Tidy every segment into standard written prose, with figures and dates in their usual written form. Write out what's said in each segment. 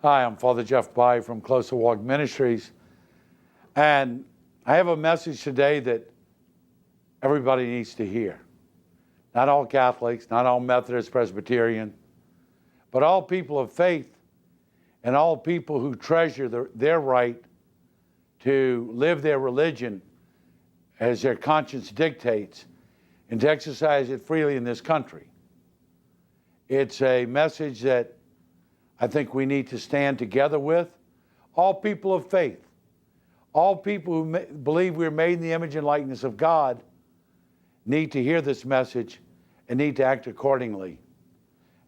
Hi, I'm Father Jeff Bayhi from Closer Walk Ministries, and I have a message today that everybody needs to hear. Not all Catholics, not all Methodist, Presbyterian, but all people of faith and all people who treasure their right to live their religion as their conscience dictates and to exercise it freely in this country. It's a message that I think we need to stand together with. All people of faith, all people who believe we're made in the image and likeness of God need to hear this message and need to act accordingly.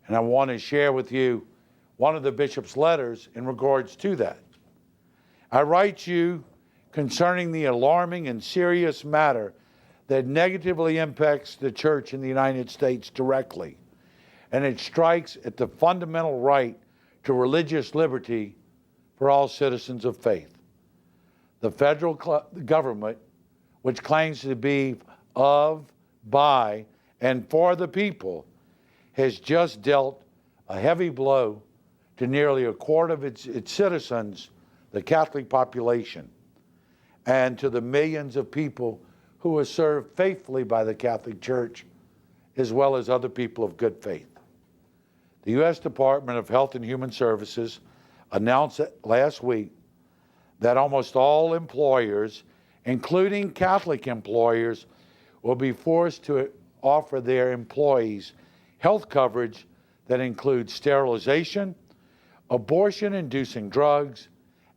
And I want to share with you one of the bishop's letters in regards to that. I write you concerning the alarming and serious matter that negatively impacts the church in the United States directly, and it strikes at the fundamental right to religious liberty for all citizens of faith. The federal government, which claims to be of, by, and for the people, has just dealt a heavy blow to nearly a quarter of its citizens, the Catholic population, and to the millions of people who are served faithfully by the Catholic Church, as well as other people of good faith. The U.S. Department of Health and Human Services announced last week that almost all employers, including Catholic employers, will be forced to offer their employees health coverage that includes sterilization, abortion-inducing drugs,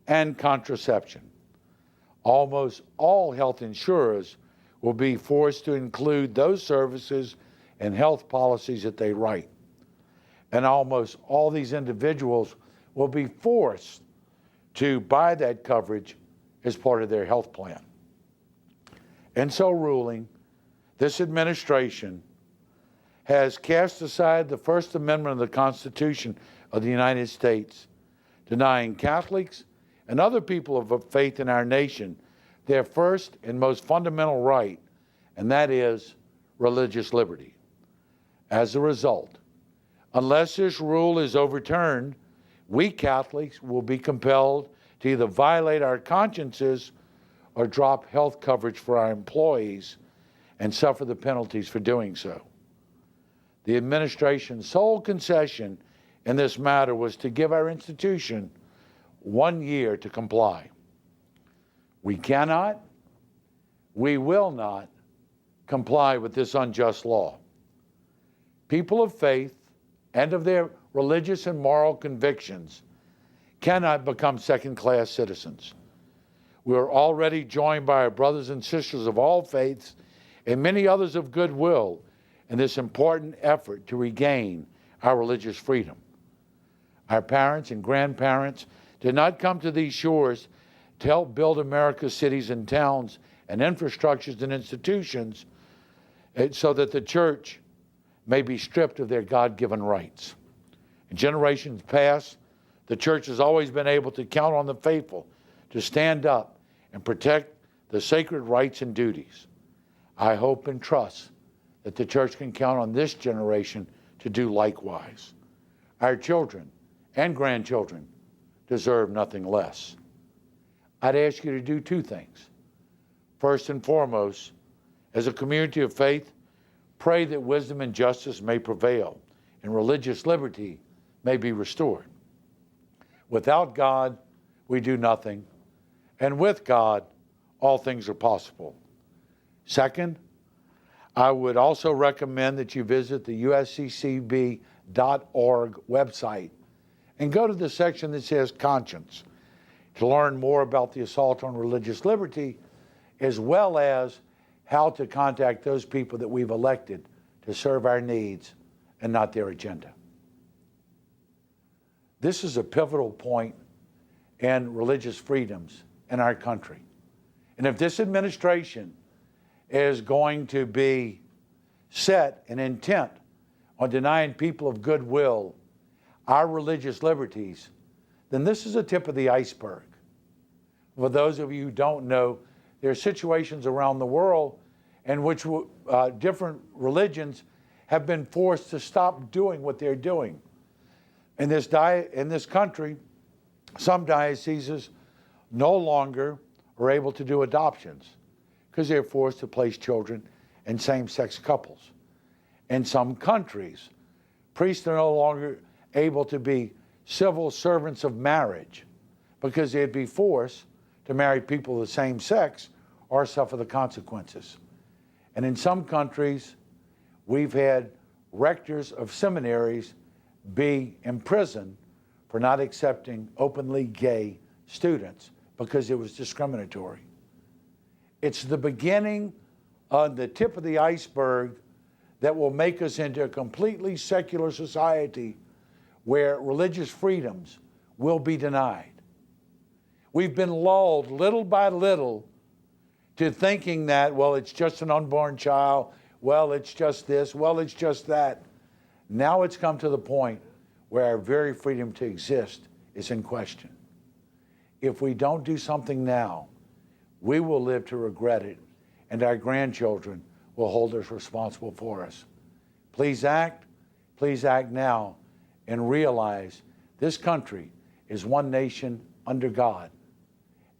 and contraception. Almost all health insurers will be forced to include those services and health policies that they write. And almost all these individuals will be forced to buy that coverage as part of their health plan. And so ruling, this administration has cast aside the First Amendment of the Constitution of the United States, denying Catholics and other people of faith in our nation their first and most fundamental right, and that is religious liberty. As a result, unless this rule is overturned, we Catholics will be compelled to either violate our consciences or drop health coverage for our employees and suffer the penalties for doing so. The administration's sole concession in this matter was to give our institution 1 year to comply. We cannot, we will not comply with this unjust law. People of faith and of their religious and moral convictions cannot become second-class citizens. We are already joined by our brothers and sisters of all faiths and many others of goodwill in this important effort to regain our religious freedom. Our parents and grandparents did not come to these shores to help build America's cities and towns and infrastructures and institutions so that the church may be stripped of their God-given rights. In generations past, the church has always been able to count on the faithful to stand up and protect the sacred rights and duties. I hope and trust that the church can count on this generation to do likewise. Our children and grandchildren deserve nothing less. I'd ask you to do two things. First and foremost, as a community of faith, pray that wisdom and justice may prevail and religious liberty may be restored. Without God, we do nothing, and with God, all things are possible. Second, I would also recommend that you visit the usccb.org website and go to the section that says Conscience to learn more about the assault on religious liberty, as well as how to contact those people that we've elected to serve our needs and not their agenda. This is a pivotal point in religious freedoms in our country. And if this administration is going to be set and intent on denying people of goodwill our religious liberties, then this is a tip of the iceberg. For those of you who don't know, there are situations around the world in which different religions have been forced to stop doing what they're doing. In this country, Some dioceses no longer are able to do adoptions because they're forced to place children in same-sex couples. In some countries, priests are no longer able to be civil servants of marriage because they'd be forced to marry people of the same sex or suffer the consequences. And in some countries, we've had rectors of seminaries be imprisoned for not accepting openly gay students because it was discriminatory. It's the beginning on the tip of the iceberg that will make us into a completely secular society where religious freedoms will be denied. We've been lulled little by little to thinking that, well, it's just an unborn child, well, it's just this, well, it's just that. Now it's come to the point where our very freedom to exist is in question. If we don't do something now, we will live to regret it, and our grandchildren will hold us responsible for us. Please act now, and realize this country is one nation under God,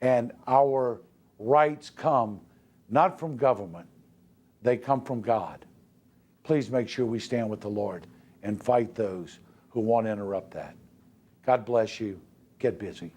and our rights come not from government, they come from God. Please make sure we stand with the Lord and fight those who want to interrupt that. God bless you. Get busy.